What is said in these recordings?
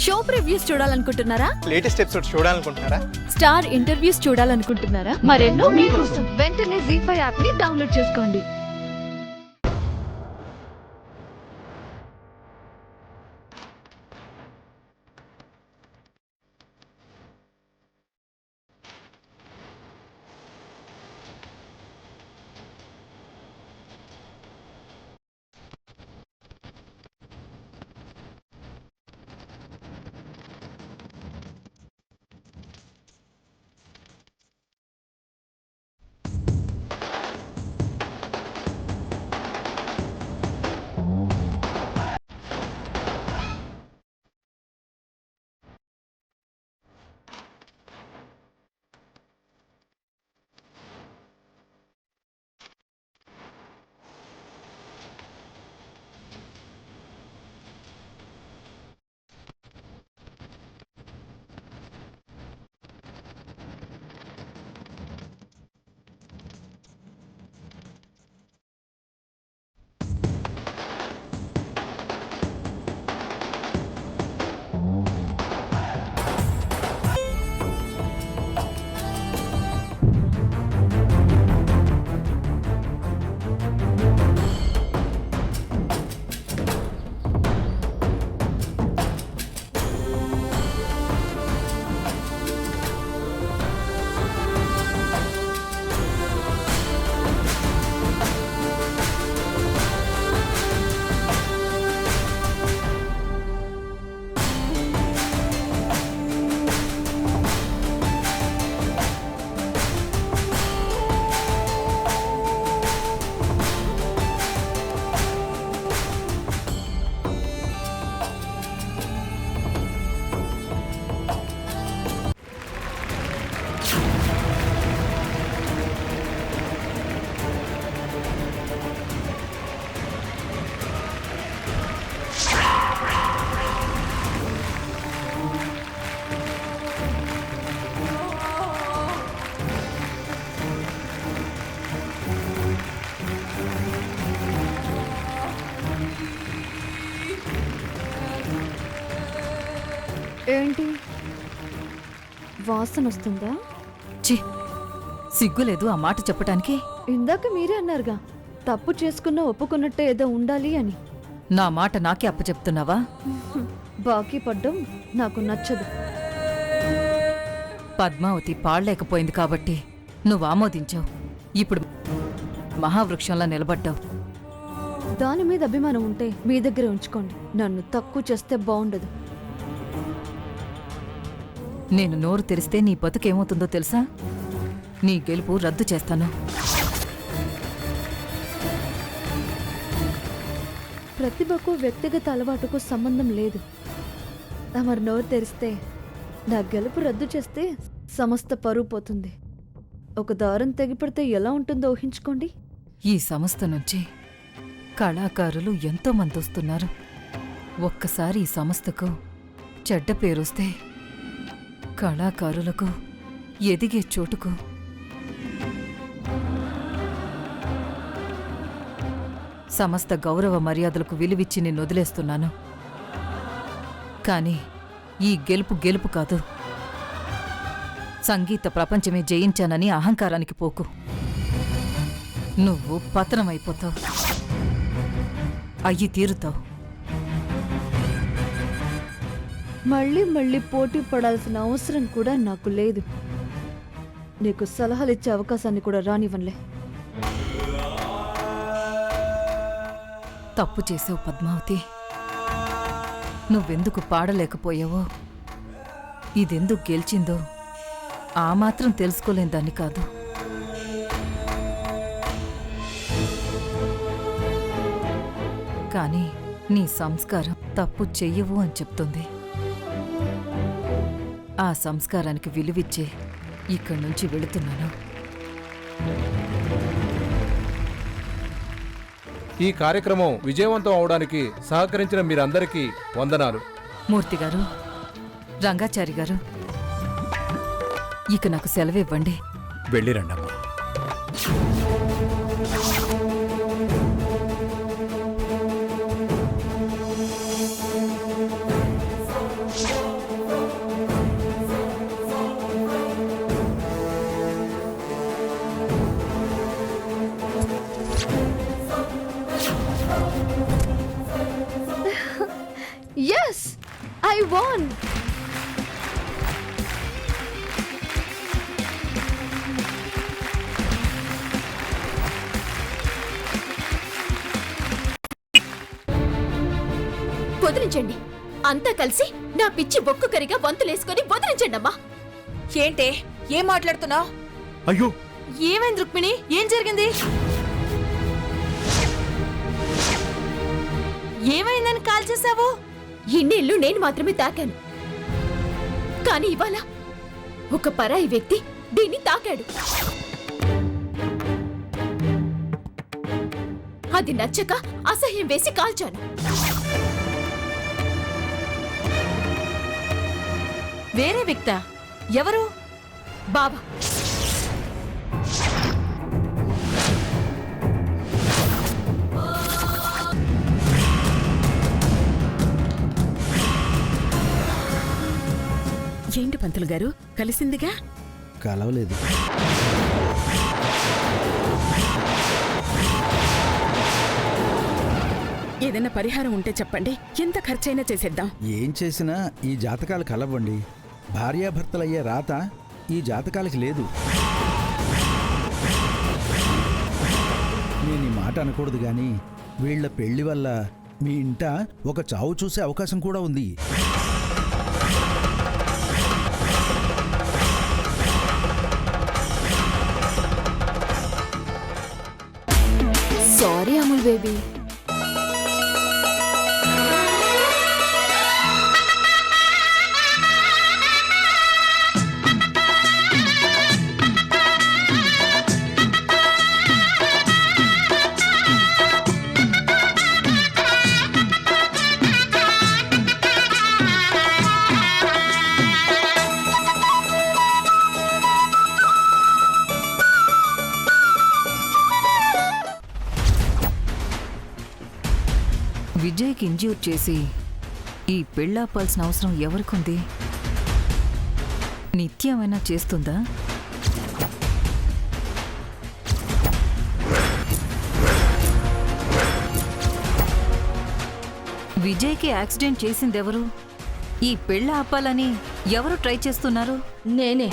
Show previews చూడాలనుకుంటున్నారా? Latest episode చూడాలనుకుంటున్నారా? Star interviews చూడాలనుకుంటున్నారా? మరెన్నో మీకోసం వెంటనే ZEE5 యాప్ ని డౌన్లోడ్ చేసుకోండి. ఏంటి వాసన వస్తుందా? ఛీ, సిగ్గులేదు ఆ మాట చెప్పటానికి. ఇందాక మీరే అన్నారుగా తప్పు చేసుకున్నా ఒప్పుకున్నట్టే ఏదో ఉండాలి అని. నా మాట నాకే అప్పచెప్తున్నావా? బాకీ పడ్డం నాకు నచ్చదు. పద్మావతి పాడలేకపోయింది కాబట్టి నువ్వు ఆమోదించావు. ఇప్పుడు మహావృక్షంలా నిలబడ్డావు. దాని మీద అభిమానం ఉంటే మీ దగ్గరే ఉంచుకోండి. నన్ను తక్కువ చేస్తే బాగుండదు. నేను నోరు తెరిస్తే నీ బతుకేమవుతుందో తెలుసా? నీ గెలుపు రద్దు చేస్తాను. ప్రతిభకు వ్యక్తిగత అలవాటుకు సంబంధం లేదు. తమరు నోరు తెరిస్తే నా గెలుపు రద్దు చేస్తే సమస్త పరువు పోతుంది. ఒక దారం తెగిపడితే ఎలా ఉంటుందో ఊహించుకోండి. ఈ సంస్థ నుంచి కళాకారులు ఎంతో మంది వస్తున్నారు. ఒక్కసారి ఈ సంస్థకు చెడ్డ పేరొస్తే కళాకారులకు ఎదిగే చోటుకు సమస్త గౌరవ మర్యాదలకు విలువిచ్చి నిన్ను వదిలేస్తున్నాను. కానీ ఈ గెలుపు కాదు. సంగీత ప్రపంచమే జయించానని అహంకారానికి పోకు. నువ్వు పతనమైపోతావు. అయ్యి తీరుతావు. మళ్ళీ మళ్ళీ పోటీ పడాల్సిన అవసరం కూడా నాకు లేదు. నీకు సలహాలు ఇచ్చే అవకాశాన్ని కూడా రానివ్వనులే. తప్పు చేసావు పద్మావతి. నువ్వెందుకు పాడలేకపోయావో, ఇదెందుకు గెలిచిందో ఆ మాత్రం తెలుసుకోలేని దాన్ని కాదు. కానీ నీ సంస్కారం తప్పు చెయ్యవు అని చెప్తుంది. ఆ సంస్కారానికి విలువిచ్చే ఇక్కడి నుంచి వెళుతున్నాను. ఈ కార్యక్రమం విజయవంతం అవడానికి సహకరించిన మీరందరికీ వందనాలు. మూర్తి గారు, రంగాచారి గారు, ఇక నాకు సెలవివ్వండి. వెళ్ళిరండమ్మా. ఎస్ ఐ వాన్. వదిలించండి. అంతా కలిసి నా పిచ్చి బొక్కు కరిగా వంతులేసుకొని వదిలించండి అమ్మా. ఏంటే ఏం మాట్లాడుతున్నావు? అయ్యో ఏమైంది రుక్మిణి? ఏం జరిగింది? ఏమైందని కాల్ చేశావు? ఇన్నేళ్ళు నేను మాత్రమే తాకాను, కానీ ఇవాళ ఒక పరాయి వ్యక్తి దీన్ని తాకాడు. అది నచ్చక అసహ్యం వేసి కాల్చాను. వేరే వ్యక్తా? ఎవరు? బాబా. ఏంటి పంతులు గారు, కలిసిందిగా? కలవలేదు. ఏదైనా పరిహారం ఉంటే చెప్పండి, ఎంత ఖర్చైనా చేసేద్దాం. ఏం చేసినా ఈ జాతకాలు కలవండి. భార్యాభర్తలయ్యే రాత ఈ జాతకాలకి లేదు. నేను ఈ మాట అనకూడదు కానీ వీళ్ల పెళ్లి వల్ల మీ ఇంట ఒక చావు చూసే అవకాశం కూడా ఉంది. Sorry Amul baby. విజయ్కి ఇంజ్యూర్ చేసి ఈ పెళ్ళాపాల్సిన అవసరం ఎవరికుంది? నిత్యమైనా చేస్తుందా? విజయ్కి యాక్సిడెంట్ చేసిందెవరు? ఈ పెళ్ళ ఆపాలని ఎవరు ట్రై చేస్తున్నారు? నేనే.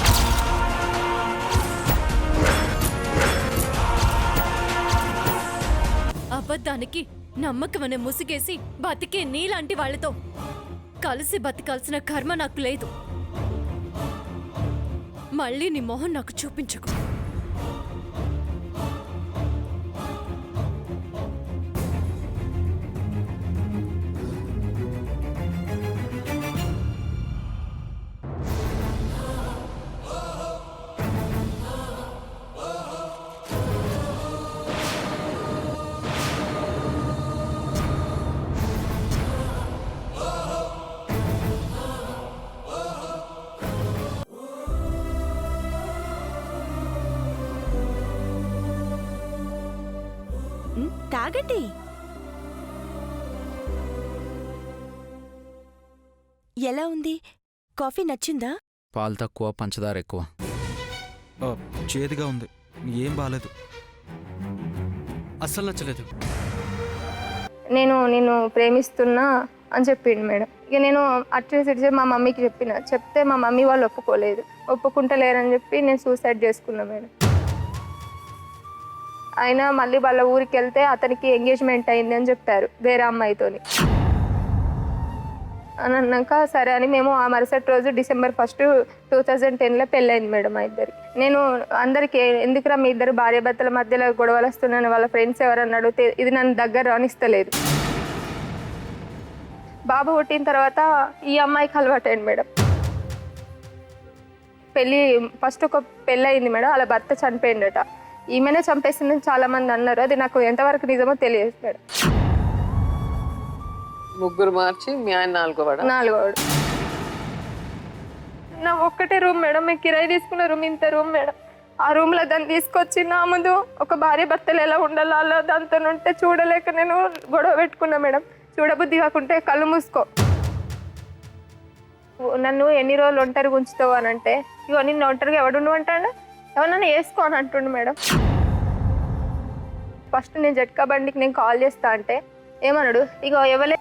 అబద్ధానికి నమ్మకమనే ముసుగేసి బతికే నీలాంటి వాళ్లతో కలిసి బతకాల్సిన కర్మ నాకు లేదు. మళ్ళీ నీ మొహం నాకు చూపించకు. తాగండి. ఎలా ఉంది? కాఫీ నచ్చిందా? పాలు తక్కువ, పంచదార ఎక్కువ. చేదుగా ఉంది, ఏం బాలేదు, అస్సలు నచ్చలేదు. నేను నిన్ను ప్రేమిస్తున్నా అని చెప్పిండు మేడం. ఇక నేను అట్లా మా మమ్మీకి చెప్తే మా మమ్మీ వాళ్ళు ఒప్పుకుంటలేరని చెప్పి నేను సూసైడ్ చేసుకున్నా మేడం. అయినా మళ్ళీ వాళ్ళ ఊరికి వెళ్తే అతనికి ఎంగేజ్మెంట్ అయింది అని చెప్పారు వేరే అమ్మాయితోని అని అన్నాక సరే అని మేము ఆ మరుసటి రోజు December 1, 2010లో పెళ్ళయింది మేడం మా ఇద్దరికి. నేను అందరికీ ఎందుకురా మీ ఇద్దరు భార్యాభర్తల మధ్యలో గొడవలు వస్తున్నాను వాళ్ళ ఫ్రెండ్స్ ఎవరన్నా అడిగితే ఇది నన్ను దగ్గర రానిస్తలేదు. బాబు పుట్టిన తర్వాత ఈ అమ్మాయికి అలవాటైంది మేడం. ఫస్ట్ ఒక పెళ్ళి అయింది మేడం, అలా భర్త చనిపోయిందట. ఈమెనే చంపేసిందని చాలా మంది అన్నారు, అది నాకు ఎంతవరకు నిజమో తెలియదు మేడం. ముగ్గురు మార్చి మీ ఆయన నాలుగోవాడు. నా ఒక్కటే రూమ్ మేడం, మేము కిరాయి తీసుకున్న రూమ్ ఇంత రూమ్ మేడం. ఆ రూమ్లో దాన్ని తీసుకొచ్చి నా ముందు ఒక భార్య భర్తలు ఎలా ఉండాలో అలా దాంతో ఉంటే చూడలేక నేను గొడవ పెట్టుకున్నా మేడం. చూడబుద్ధి కాకుంటే కళ్ళు మూసుకో, నన్ను ఎన్ని రోజులు ఒంటరిగా ఉంచుతావు అని అంటే ఇగో నిన్ను ఒంటరిగా ఎవడుండు అంటాడు, ఎవరన్నా వేసుకో అని అంటుండు మేడం. ఫస్ట్ నేను జట్కా బండికి నేను కాల్ చేస్తా అంటే ఏమన్నాడు, ఇగో ఎవరు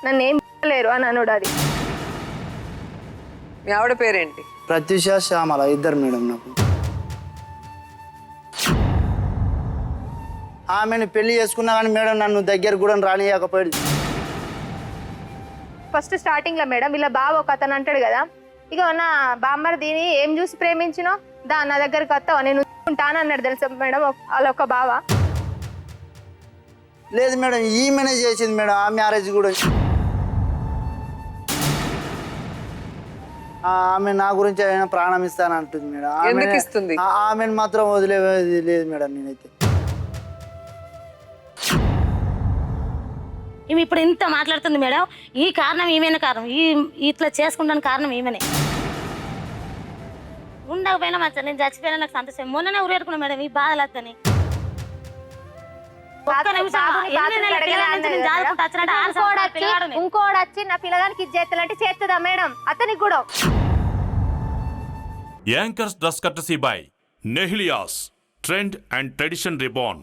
నన్ను ఏం లేరు అని అనుడు అది. మీ ఆవిడ పేరేంటి? ప్రత్యూష శ్యామల ఇద్దరు మేడం నాకు. ఆమెను పెళ్లి చేసుకున్నా కానీ మేడం నన్ను దగ్గర కూడా రానియకపోయాడు. ఫస్ట్ స్టార్టింగ్ లో మేడం ఇలా బావ ఒక అతను అంటాడు కదా, ఇక నా బామ్మర్ దీని ఏం చూసి ప్రేమించినో నా దగ్గరికి వస్తావా నేను ఉంటాను అన్నాడు తెలుసా మేడం వాళ్ళ ఒక బావ. లేదు మేడం ఈమెనే చేసింది మేడం ఆ మ్యారేజ్ కూడా. ఆమె నా గురించి అయినా ప్రాణం ఇస్తానంటుంది మేడం. ఎందుకు ఇస్తుంది? ఆమెను మాత్రం వదిలేది లేదు మేడం నేనైతే. ఈమె ఇప్పుడు ఇంత మాట్లాడుతుంది మేడం, ఈ కారణం ఈమెనే కారణం, ఇట్లా చేసుకుంటాను కారణం ఈమెనే. ఉండకపోయినా మంచిగా నేను చచ్చిపోయినా నాకు సంతోషం. మొన్ననే ఊరేరుకున్నా మేడం ఈ బాధలు వద్దని. ఇంకోటి వచ్చి నా పిల్లగానికి ఇది చేస్తానంటే చేస్తుందా మేడం అతనికి కూడా. యాంకర్స్ డ్రెస్ కట్టసీ బై నెహిలియాస్ ట్రెండ్ అండ్ ట్రెడిషన్ రిబాన్.